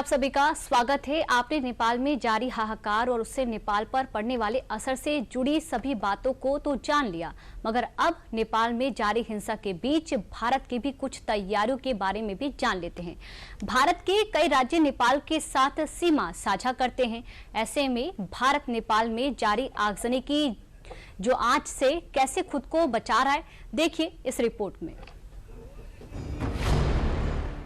आप सभी का स्वागत है। आपने नेपाल में जारी हाहाकार और उससे नेपाल पर पड़ने वाले असर से जुड़ी सभी बातों को तो जान लिया, मगर अब नेपाल में जारी हिंसा के बीच भारत की भी कुछ तैयारियों के बारे में भी जान लेते हैं। भारत के कई राज्य नेपाल के साथ सीमा साझा करते हैं। ऐसे में भारत नेपाल में जारी आगजनी की जो आंच से कैसे खुद को बचा रहा है, देखिए इस रिपोर्ट में।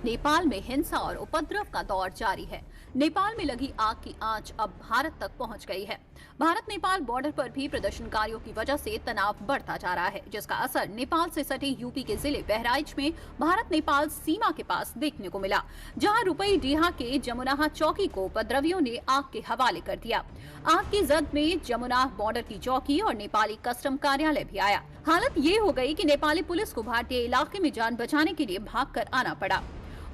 नेपाल में हिंसा और उपद्रव का दौर जारी है। नेपाल में लगी आग की आंच अब भारत तक पहुंच गई है। भारत नेपाल बॉर्डर पर भी प्रदर्शनकारियों की वजह से तनाव बढ़ता जा रहा है, जिसका असर नेपाल से सटे यूपी के जिले बहराइच में भारत नेपाल सीमा के पास देखने को मिला, जहां रुपईडीहा के जमुनाहा चौकी को उपद्रवियों ने आग के हवाले कर दिया। आग की जद में जमुनाह बॉर्डर की चौकी और नेपाली कस्टम कार्यालय भी आया। हालत ये हो गई कि नेपाली पुलिस को भारतीय इलाके में जान बचाने के लिए भागकर आना पड़ा।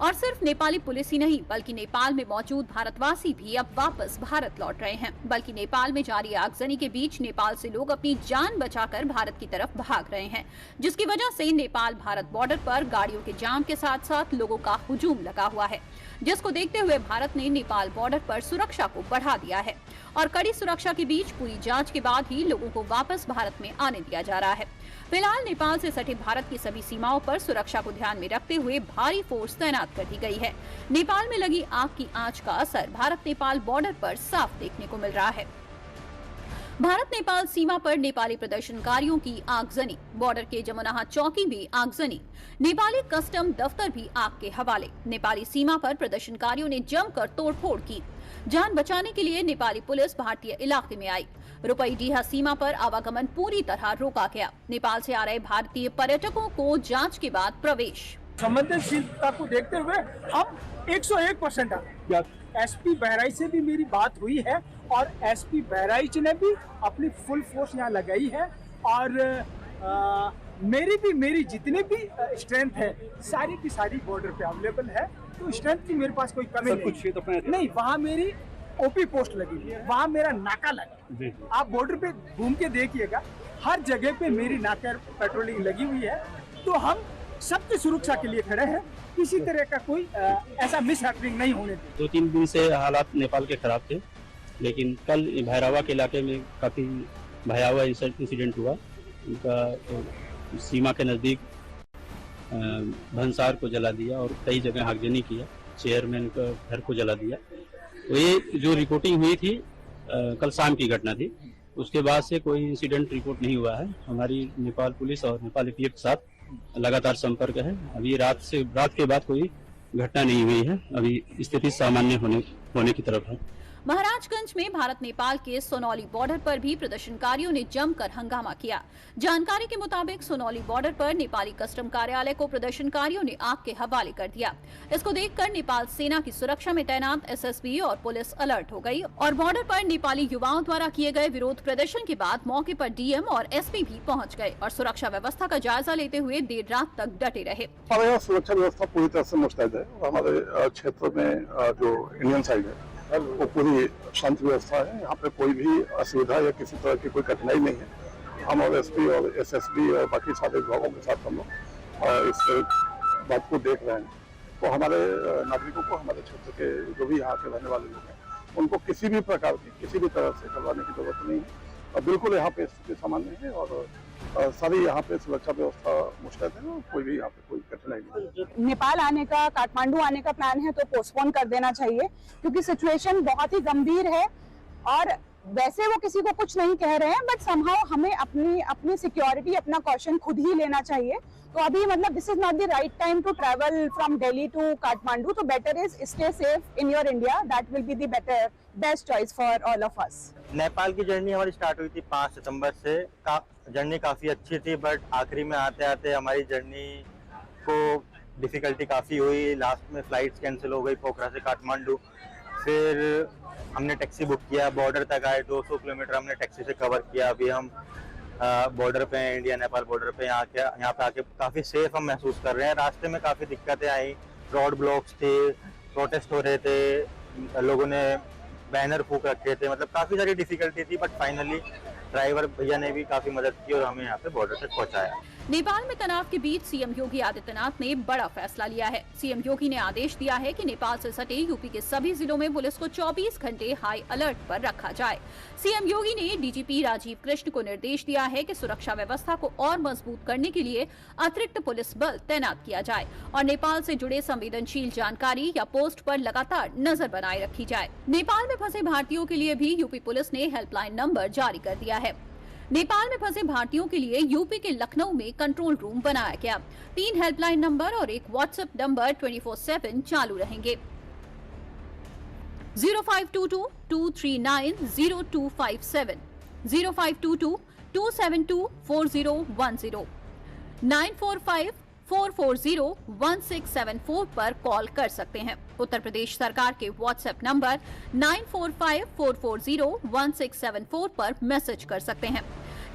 और सिर्फ नेपाली पुलिस ही नहीं, बल्कि नेपाल में मौजूद भारतवासी भी अब वापस भारत लौट रहे हैं। बल्कि नेपाल में जारी आगजनी के बीच नेपाल से लोग अपनी जान बचाकर भारत की तरफ भाग रहे हैं, जिसकी वजह से नेपाल भारत बॉर्डर पर गाड़ियों के जाम के साथ साथ लोगों का हुजूम लगा हुआ है, जिसको देखते हुए भारत ने नेपाल बॉर्डर पर सुरक्षा को बढ़ा दिया है और कड़ी सुरक्षा के बीच पूरी जांच के बाद ही लोगों को वापस भारत में आने दिया जा रहा है। फिलहाल नेपाल से सटे भारत की सभी सीमाओं पर सुरक्षा को ध्यान में रखते हुए भारी फोर्स तैनात कर दी गई है। नेपाल में लगी आग की आंच का असर भारत नेपाल बॉर्डर पर साफ देखने को मिल रहा है। भारत नेपाल सीमा पर नेपाली प्रदर्शनकारियों की आगजनी, बॉर्डर के जमुनाहा चौकी भी आगजनी, नेपाली कस्टम दफ्तर भी आग के हवाले। नेपाली सीमा पर प्रदर्शनकारियों ने जमकर तोड़फोड़ की। जान बचाने के लिए नेपाली पुलिस भारतीय इलाके में आई। रुपईडीहा सीमा पर आवागमन पूरी तरह रोका गया। नेपाल से आ रहे भारतीय पर्यटकों को जांच के बाद प्रवेश। संवेदनशीलता को देखते हुए हम 101% एसपी बहराइच से भी मेरी बात हुई है और एसपी बहराइच ने भी अपनी फुल फोर्स यहाँ लगाई है और मेरी जितनी भी स्ट्रेंथ है सारी की सारी बॉर्डर पे अवेलेबल है। तो स्ट्रेंथ की मेरे पास कोई कमी नहीं। वहाँ मेरी ओपी पोस्ट लगी है, वहाँ मेरा नाका लगा। आप बॉर्डर पे घूम के देखिएगा, हर जगह पे मेरी नाका पेट्रोलिंग लगी हुई है। तो हम सबकी सुरक्षा के लिए खड़े हैं, किसी तरह का कोई ऐसा मिस हैपनिंग नहीं होने दें। 2-3 दिन से हालात नेपाल के खराब थे, लेकिन कल भैरवा के इलाके में काफ़ी भयावह इंसिडेंट हुआ। उनका सीमा के नज़दीक भंसार को जला दिया और कई जगह आगजनी किया, चेयरमैन का घर को जला दिया। तो ये जो रिपोर्टिंग हुई थी कल शाम की घटना थी। उसके बाद से कोई इंसिडेंट रिपोर्ट नहीं हुआ है। हमारी नेपाल पुलिस और नेपाल एटीएफ के साथ लगातार संपर्क है। अभी रात के बाद कोई घटना नहीं हुई है। अभी स्थिति सामान्य होने की तरफ है। महाराजगंज में भारत नेपाल के सोनौली बॉर्डर पर भी प्रदर्शनकारियों ने जमकर हंगामा किया। जानकारी के मुताबिक सोनौली बॉर्डर पर नेपाली कस्टम कार्यालय को प्रदर्शनकारियों ने आग के हवाले कर दिया। इसको देखकर नेपाल सेना की सुरक्षा में तैनात एसएसबी और पुलिस अलर्ट हो गई और बॉर्डर पर नेपाली युवाओं द्वारा किए गए विरोध प्रदर्शन के बाद मौके पर डीएम और एसपी भी पहुँच गए और सुरक्षा व्यवस्था का जायजा लेते हुए देर रात तक डटे रहे। हमारे यहाँ सुरक्षा व्यवस्था पूरी तरह से मुस्तैद है। हमारे क्षेत्र में जो इंडियन साइड है वो पूरी शांति व्यवस्था है। यहाँ पे कोई भी असुविधा या किसी तरह की कोई कठिनाई नहीं है। हम और एसपी और एसएसबी और बाकी सारे विभागों के साथ हम लोग इस बात को देख रहे हैं। तो हमारे नागरिकों को, हमारे क्षेत्र के जो भी यहाँ के रहने वाले लोग हैं, उनको किसी भी प्रकार की, किसी भी तरह से घबराने की जरूरत नहीं है। और बिल्कुल यहाँ पे स्थिति सामान्य है और सारी यहाँ पे सुरक्षा व्यवस्था मुस्तैद है। कोई भी यहाँ पे कोई कठिनाई नहीं। नेपाल आने का, काठमांडू आने का प्लान है तो पोस्टपोन कर देना चाहिए, क्योंकि सिचुएशन बहुत ही गंभीर है और वैसे वो किसी को कुछ नहीं कह रहे हैं, बट समहाउ हमें अपनी सिक्योरिटी, अपना कॉशन खुद ही लेना चाहिए। तो अभी मतलब this is not the right time to travel from Delhi to Kathmandu. तो better is stay safe in your India, that will be the best choice for all of us. Nepal की जर्नी हमारी स्टार्ट हुई थी 5 सितंबर से। जर्नी काफ़ी अच्छी थी, बट आखिरी में आते आते हमारी जर्नी को डिफ़िकल्टी काफ़ी हुई। लास्ट में फ़्लाइट्स कैंसिल हो गई पोखरा से काठमांडू। फिर हमने टैक्सी बुक किया, बॉर्डर तक आए, 200 किलोमीटर हमने टैक्सी से कवर किया। अभी हम बॉर्डर पे हैं, इंडिया नेपाल बॉर्डर पे। यहाँ पे आके काफ़ी सेफ हम महसूस कर रहे हैं। रास्ते में काफ़ी दिक्कतें आई, रोड ब्लॉक्स थे, प्रोटेस्ट हो रहे थे, लोगों ने बैनर फूक रखे थे, मतलब काफ़ी सारी डिफ़िकल्टी थी। बट फाइनली ड्राइवर भैया ने भी काफ़ी मदद की और हमें यहाँ पे बॉर्डर तक पहुँचाया। नेपाल में तनाव के बीच सीएम योगी आदित्यनाथ ने बड़ा फैसला लिया है। सीएम योगी ने आदेश दिया है कि नेपाल से सटे यूपी के सभी जिलों में पुलिस को 24 घंटे हाई अलर्ट पर रखा जाए। सीएम योगी ने डीजीपी राजीव कृष्ण को निर्देश दिया है कि सुरक्षा व्यवस्था को और मजबूत करने के लिए अतिरिक्त पुलिस बल तैनात किया जाए और नेपाल से जुड़े संवेदनशील जानकारी या पोस्ट पर लगातार नजर बनाए रखी जाए। नेपाल में फंसे भारतीयों के लिए भी यूपी पुलिस ने हेल्पलाइन नंबर जारी कर दिया है। नेपाल में फंसे भारतीयों के लिए यूपी के लखनऊ में कंट्रोल रूम बनाया गया। 3 हेल्पलाइन नंबर और एक व्हाट्सएप नंबर 24/7 चालू रहेंगे। 0522-239-0257, 0522-272-4010, 945-440-1674 पर कॉल कर सकते हैं। उत्तर प्रदेश सरकार के व्हाट्सएप नंबर 945-440-1674 पर मैसेज कर सकते हैं।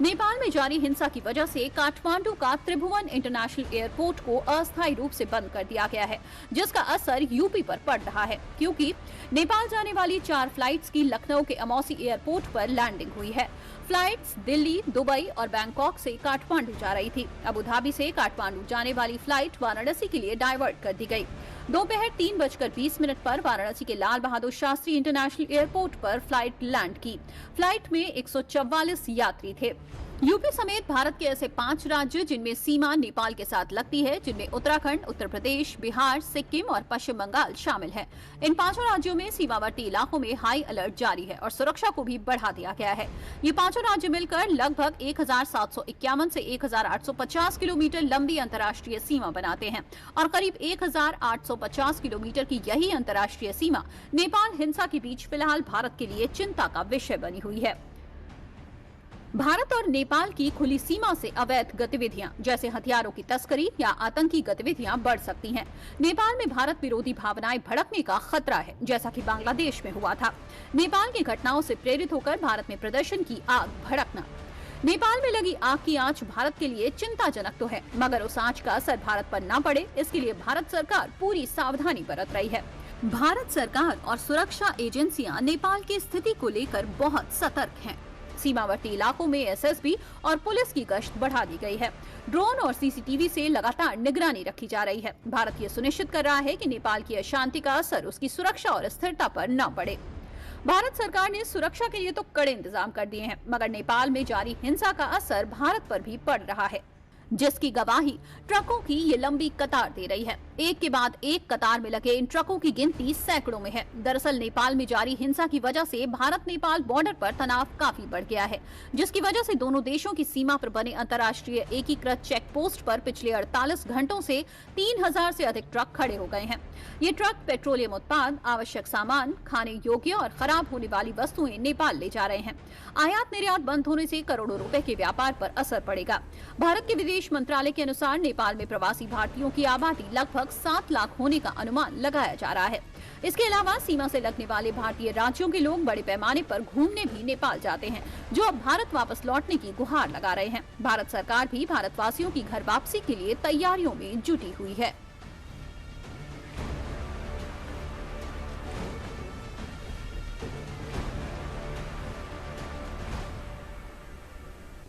नेपाल में जारी हिंसा की वजह से काठमांडू का त्रिभुवन इंटरनेशनल एयरपोर्ट को अस्थायी रूप से बंद कर दिया गया है, जिसका असर यूपी पर पड़ रहा है, क्योंकि नेपाल जाने वाली 4 फ्लाइट्स की लखनऊ के अमौसी एयरपोर्ट पर लैंडिंग हुई है। फ्लाइट्स दिल्ली, दुबई और बैंकॉक से काठमांडू जा रही थी। अबू धाबी से काठमांडू जाने वाली फ्लाइट वाराणसी के लिए डाइवर्ट कर दी गई। दोपहर 3:20 पर वाराणसी के लाल बहादुर शास्त्री इंटरनेशनल एयरपोर्ट पर फ्लाइट लैंड की। फ्लाइट में 144 यात्री थे। यूपी समेत भारत के ऐसे 5 राज्य जिनमें सीमा नेपाल के साथ लगती है, जिनमें उत्तराखंड, उत्तर प्रदेश, बिहार, सिक्किम और पश्चिम बंगाल शामिल है। इन 5 राज्यों में सीमावर्ती इलाकों में हाई अलर्ट जारी है और सुरक्षा को भी बढ़ा दिया गया है। ये 5 राज्य मिलकर लगभग 1751 से 1850 किलोमीटर लंबी अंतर्राष्ट्रीय सीमा बनाते हैं और करीब 1850 किलोमीटर की यही अंतर्राष्ट्रीय सीमा नेपाल हिंसा के बीच फिलहाल भारत के लिए चिंता का विषय बनी हुई है। भारत और नेपाल की खुली सीमा से अवैध गतिविधियां जैसे हथियारों की तस्करी या आतंकी गतिविधियां बढ़ सकती हैं। नेपाल में भारत विरोधी भावनाएं भड़कने का खतरा है, जैसा कि बांग्लादेश में हुआ था। नेपाल की घटनाओं से प्रेरित होकर भारत में प्रदर्शन की आग भड़कना। नेपाल में लगी आग की आंच भारत के लिए चिंताजनक तो है, मगर उस आंच का असर भारत पर न पड़े, इसके लिए भारत सरकार पूरी सावधानी बरत रही है। भारत सरकार और सुरक्षा एजेंसियां नेपाल की स्थिति को लेकर बहुत सतर्क हैं। सीमावर्ती इलाकों में एसएसबी और पुलिस की गश्त बढ़ा दी गई है। ड्रोन और सीसीटीवी से लगातार निगरानी रखी जा रही है। भारत ये सुनिश्चित कर रहा है कि नेपाल की अशांति का असर उसकी सुरक्षा और स्थिरता पर न पड़े। भारत सरकार ने सुरक्षा के लिए तो कड़े इंतजाम कर दिए हैं, मगर नेपाल में जारी हिंसा का असर भारत पर भी पड़ रहा है, जिसकी गवाही ट्रकों की ये लंबी कतार दे रही है। एक के बाद एक कतार में लगे इन ट्रकों की गिनती सैकड़ों में है। दरअसल नेपाल में जारी हिंसा की वजह से भारत नेपाल बॉर्डर पर तनाव काफी बढ़ गया है, जिसकी वजह से दोनों देशों की सीमा पर बने अंतर्राष्ट्रीय एकीकृत चेक पोस्ट पर पिछले 48 घंटों से 3000 से अधिक ट्रक खड़े हो गए हैं। ये ट्रक पेट्रोलियम उत्पाद, आवश्यक सामान, खाने योग्य और खराब होने वाली वस्तुएं नेपाल ले जा रहे हैं। आयात निर्यात बंद होने से करोड़ों रुपए के व्यापार पर असर पड़ेगा। भारत के विदेश मंत्रालय के अनुसार नेपाल में प्रवासी भारतीयों की आबादी लगभग 7 लाख होने का अनुमान लगाया जा रहा है। इसके अलावा सीमा से लगने वाले भारतीय राज्यों के लोग बड़े पैमाने पर घूमने भी नेपाल जाते हैं, जो अब भारत वापस लौटने की गुहार लगा रहे हैं। भारत सरकार भी भारतवासियों की घर वापसी के लिए तैयारियों में जुटी हुई है।